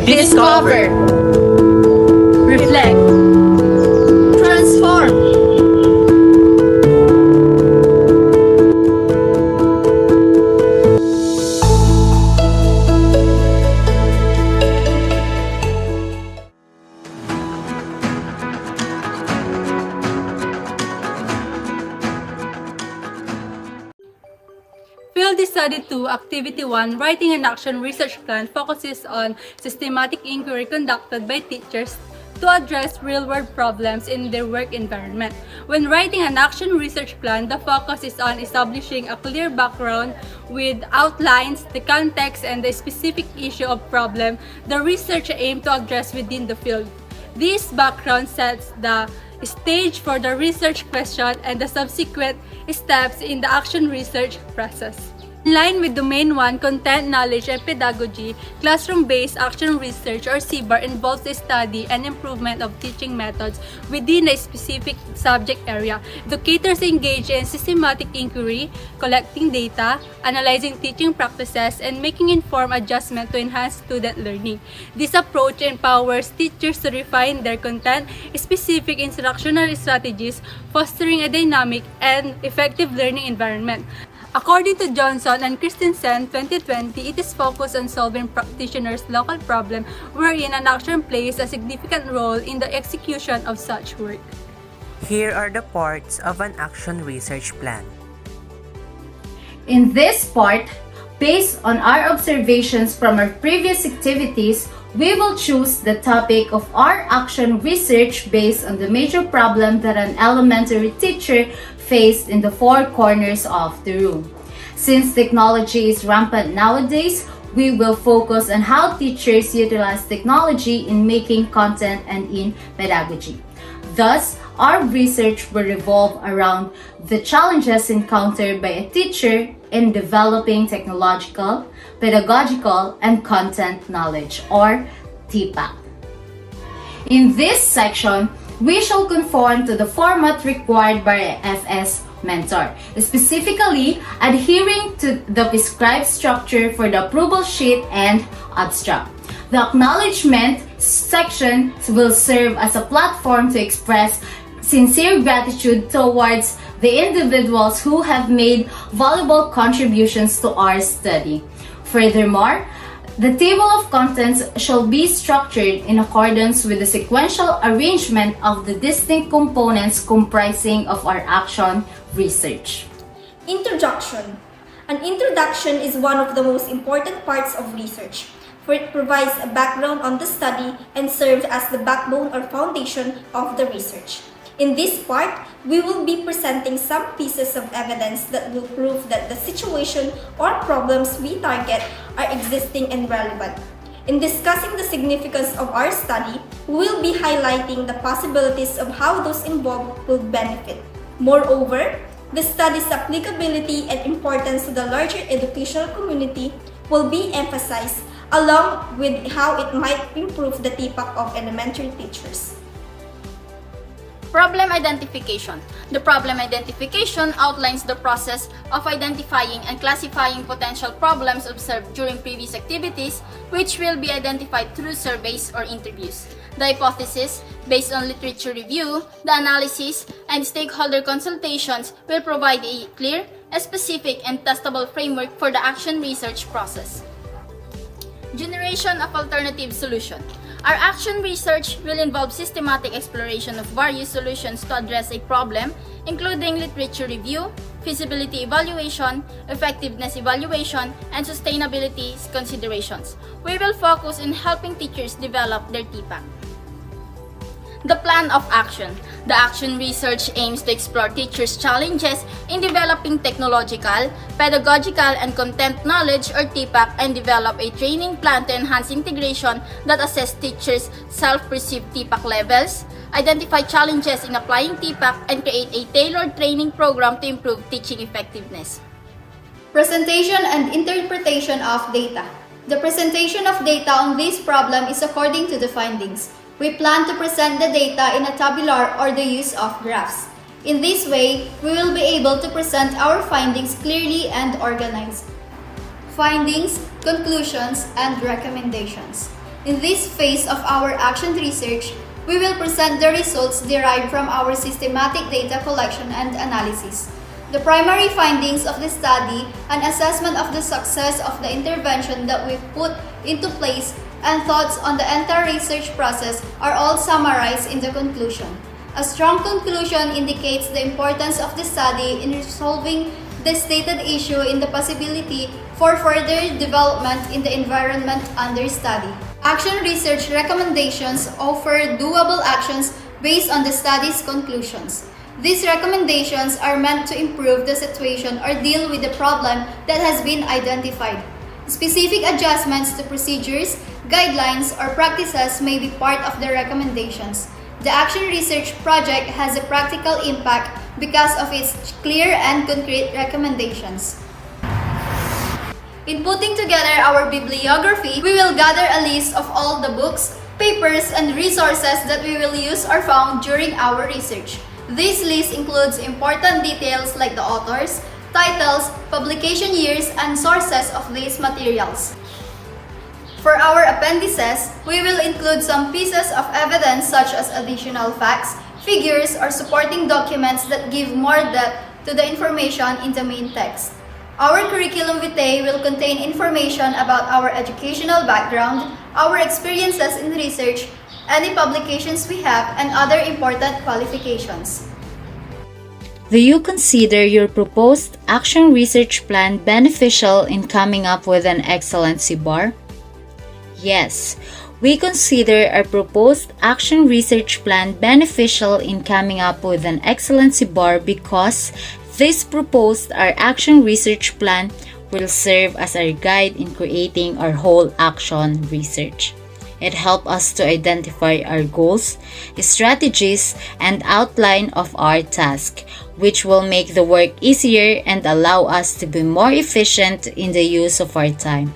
Discover, reflect, transform. Field Study 2, Activity 1, Writing and Action Research Plan focuses on systematic inquiry conducted by teachers to address real-world problems in their work environment. When writing an action research plan, the focus is on establishing a clear background with outlines, the context, and the specific issue of problem the research aims to address within the field. This background sets the stage for the research question and the subsequent steps in the action research process. In line with Domain 1, Content Knowledge and Pedagogy, classroom-based action research or CBAR involves the study and improvement of teaching methods within a specific subject area. Educators engage in systematic inquiry, collecting data, analyzing teaching practices, and making informed adjustments to enhance student learning. This approach empowers teachers to refine their content-specific instructional strategies, fostering a dynamic and effective learning environment. According to Johnson and Christensen 2020, it is focused on solving practitioners' local problem wherein an action plays a significant role in the execution of such work. Here are the parts of an action research plan. In this part, based on our observations from our previous activities, we will choose the topic of our action research based on the major problem that an elementary teacher faced in the four corners of the room. Since technology is rampant nowadays, we will focus on how teachers utilize technology in making content and in pedagogy. Thus, our research will revolve around the challenges encountered by a teacher in developing technological, pedagogical, and content knowledge, or TPAC. In this section, we shall conform to the format required by FS Mentor, specifically adhering to the prescribed structure for the approval sheet and abstract. The acknowledgement section will serve as a platform to express sincere gratitude towards the individuals who have made valuable contributions to our study. Furthermore, the table of contents shall be structured in accordance with the sequential arrangement of the distinct components comprising of our action research. Introduction. An introduction is one of the most important parts of research, for it provides a background on the study and serves as the backbone or foundation of the research. In this part, we will be presenting some pieces of evidence that will prove that the situation or problems we target are existing and relevant. In discussing the significance of our study, we will be highlighting the possibilities of how those involved will benefit. Moreover, the study's applicability and importance to the larger educational community will be emphasized, along with how it might improve the TPAC of elementary teachers. Problem identification. The problem identification outlines the process of identifying and classifying potential problems observed during previous activities, which will be identified through surveys or interviews. The hypothesis, based on literature review, the analysis, and stakeholder consultations, will provide a clear, specific, and testable framework for the action research process. Generation of alternative solution. Our action research will involve systematic exploration of various solutions to address a problem, including literature review, feasibility evaluation, effectiveness evaluation, and sustainability considerations. We will focus on helping teachers develop their TPAC. The plan of action. The action research aims to explore teachers' challenges in developing technological, pedagogical, and content knowledge or TPAC and develop a training plan to enhance integration that assess teachers' self-perceived TPAC levels, identify challenges in applying TPAC, and create a tailored training program to improve teaching effectiveness. Presentation and interpretation of data. The presentation of data on this problem is according to the findings. We plan to present the data in a tabular or the use of graphs. In this way, we will be able to present our findings clearly and organized. Findings, conclusions, and recommendations. In this phase of our action research, we will present the results derived from our systematic data collection and analysis. The primary findings of the study, an assessment of the success of the intervention that we put into place, and thoughts on the entire research process are all summarized in the conclusion. A strong conclusion indicates the importance of the study in resolving the stated issue in the possibility for further development in the environment under study. Action research recommendations offer doable actions based on the study's conclusions. These recommendations are meant to improve the situation or deal with the problem that has been identified. Specific adjustments to procedures, guidelines, or practices may be part of the recommendations. The action research project has a practical impact because of its clear and concrete recommendations. In putting together our bibliography, we will gather a list of all the books, papers, and resources that we will use or found during our research. This list includes important details like the authors, titles, publication years, and sources of these materials. For our appendices, we will include some pieces of evidence such as additional facts, figures, or supporting documents that give more depth to the information in the main text. Our curriculum vitae will contain information about our educational background, our experiences in research, any publications we have, and other important qualifications. Do you consider your proposed action research plan beneficial in coming up with an excellent CBAR? Yes, we consider our proposed action research plan beneficial in coming up with an excellent CBAR because this proposed our action research plan will serve as our guide in creating our whole action research. It helps us to identify our goals, strategies, and outline of our task, which will make the work easier and allow us to be more efficient in the use of our time.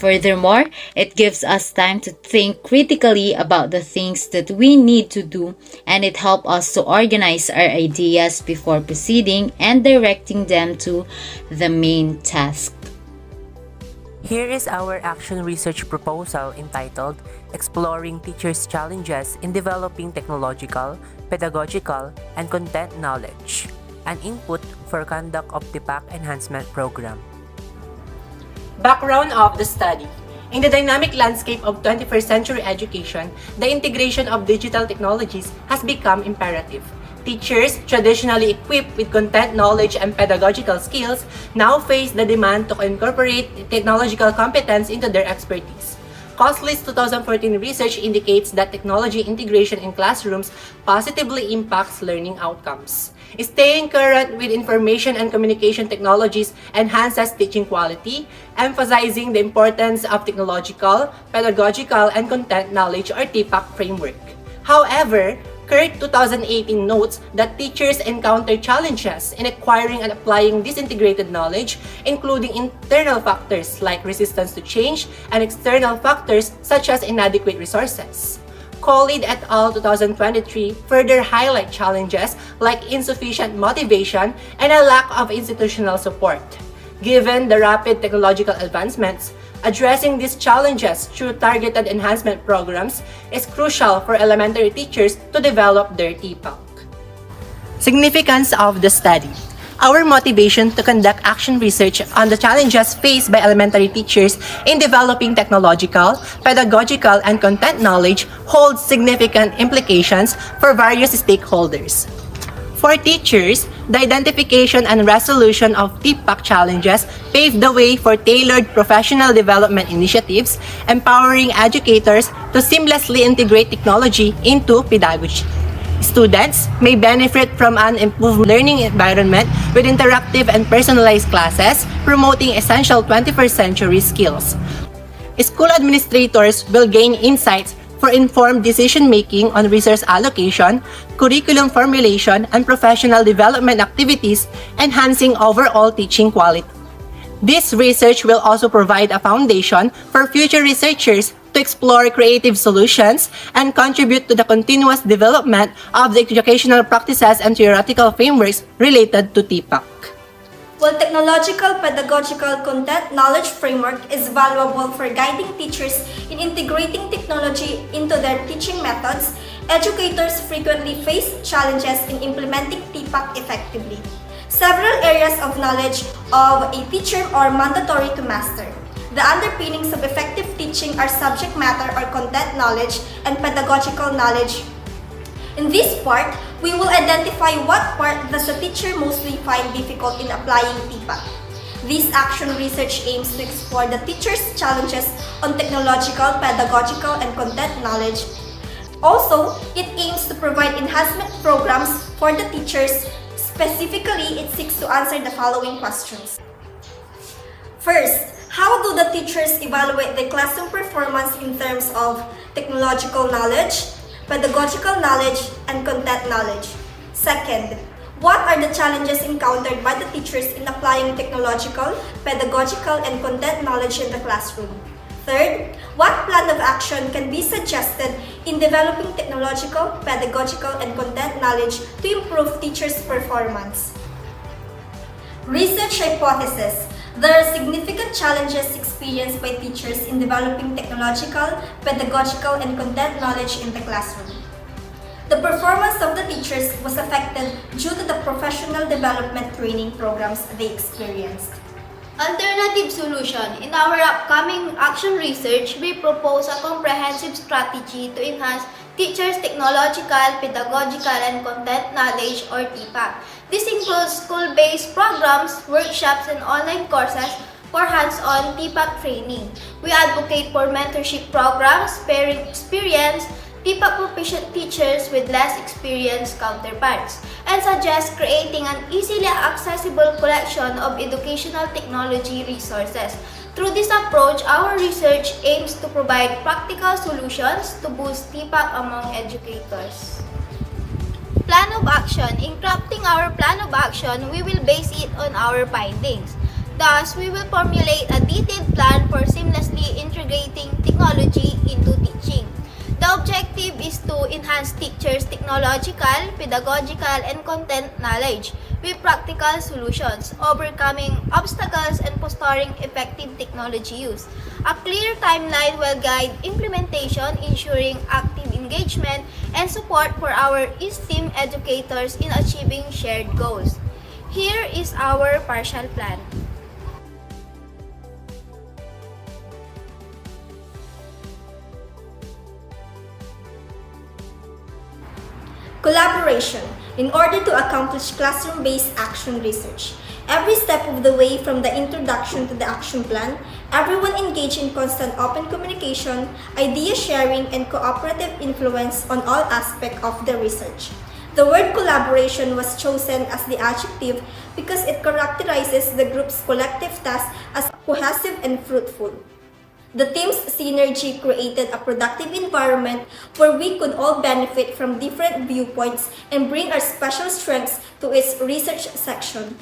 Furthermore, it gives us time to think critically about the things that we need to do, and it helps us to organize our ideas before proceeding and directing them to the main task. Here is our action research proposal entitled Exploring Teachers' Challenges in Developing Technological, Pedagogical, and Content Knowledge, an input for conduct of the PAC Enhancement Program. Background of the study. In the dynamic landscape of 21st century education, the integration of digital technologies has become imperative. Teachers, traditionally equipped with content knowledge and pedagogical skills, now face the demand to incorporate technological competence into their expertise. COSLI's 2014 research indicates that technology integration in classrooms positively impacts learning outcomes. Staying current with information and communication technologies enhances teaching quality, emphasizing the importance of technological, pedagogical, and content knowledge or TPAC framework. However, CURT 2018 notes that teachers encounter challenges in acquiring and applying this integrated knowledge, including internal factors like resistance to change and external factors such as inadequate resources. Khalid et al. 2023 further highlight challenges like insufficient motivation and a lack of institutional support. Given the rapid technological advancements, addressing these challenges through targeted enhancement programs is crucial for elementary teachers to develop their TPAC. Significance of the study. Our motivation to conduct action research on the challenges faced by elementary teachers in developing technological, pedagogical, and content knowledge holds significant implications for various stakeholders. For teachers, the identification and resolution of TPAC challenges paved the way for tailored professional development initiatives, empowering educators to seamlessly integrate technology into pedagogy. Students may benefit from an improved learning environment with interactive and personalized classes, promoting essential 21st century skills. School administrators will gain insights for informed decision-making on resource allocation, curriculum formulation, and professional development activities, enhancing overall teaching quality. This research will also provide a foundation for future researchers to explore creative solutions and contribute to the continuous development of the educational practices and theoretical frameworks related to TPAC. While technological pedagogical content knowledge framework is valuable for guiding teachers in integrating technology into their teaching methods, educators frequently face challenges in implementing TPAC effectively. Several areas of knowledge of a teacher are mandatory to master. The underpinnings of effective teaching are subject matter or content knowledge and pedagogical knowledge. In this part, we will identify what part does the teacher mostly find difficult in applying TPAC. This action research aims to explore the teacher's challenges on technological, pedagogical, and content knowledge. Also, it aims to provide enhancement programs for the teachers. Specifically, it seeks to answer the following questions. First, how do the teachers evaluate the classroom performance in terms of technological knowledge, pedagogical knowledge, and content knowledge? Second, what are the challenges encountered by the teachers in applying technological, pedagogical, and content knowledge in the classroom? Third, what plan of action can be suggested in developing technological, pedagogical, and content knowledge to improve teachers' performance? Research hypothesis. There are significant challenges experienced by teachers in developing technological, pedagogical, and content knowledge in the classroom. The performance of the teachers was affected due to the professional development training programs they experienced. Alternative solution. In our upcoming action research, we propose a comprehensive strategy to enhance teachers' technological, pedagogical, and content knowledge or TPAC. This includes school-based programs, workshops, and online courses for hands-on TPAC training. We advocate for mentorship programs, pairing experienced TPAC proficient teachers with less experienced counterparts, and suggest creating an easily accessible collection of educational technology resources. Through this approach, our research aims to provide practical solutions to boost TPAC among educators. Plan of action. In crafting our plan of action, we will base it on our findings. Thus, we will formulate a detailed plan for seamlessly integrating technology into teaching. The objective is to enhance teachers' technological, pedagogical, and content knowledge with practical solutions, overcoming obstacles and fostering effective technology use. A clear timeline will guide implementation, ensuring active engagement and support for our esteemed educators in achieving shared goals. Here is our partial plan. Collaboration. In order to accomplish classroom-based action research, every step of the way from the introduction to the action plan, everyone engaged in constant open communication, idea sharing, and cooperative influence on all aspects of the research. The word collaboration was chosen as the adjective because it characterizes the group's collective task as cohesive and fruitful. The team's synergy created a productive environment where we could all benefit from different viewpoints and bring our special strengths to its research section.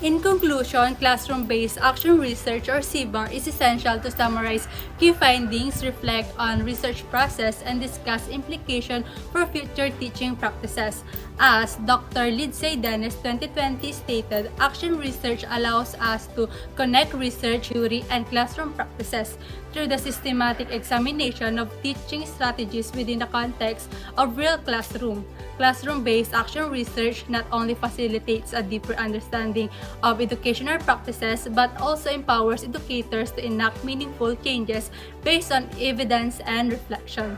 In conclusion, classroom-based action research or CBAR is essential to summarize key findings, reflect on research process, and discuss implication for future teaching practices. As Dr. Lindsay Dennis 2020 stated, action research allows us to connect research, theory, and classroom practices through the systematic examination of teaching strategies within the context of real classroom. Classroom-based action research not only facilitates a deeper understanding of educational practices but also empowers educators to enact meaningful changes based on evidence and reflection.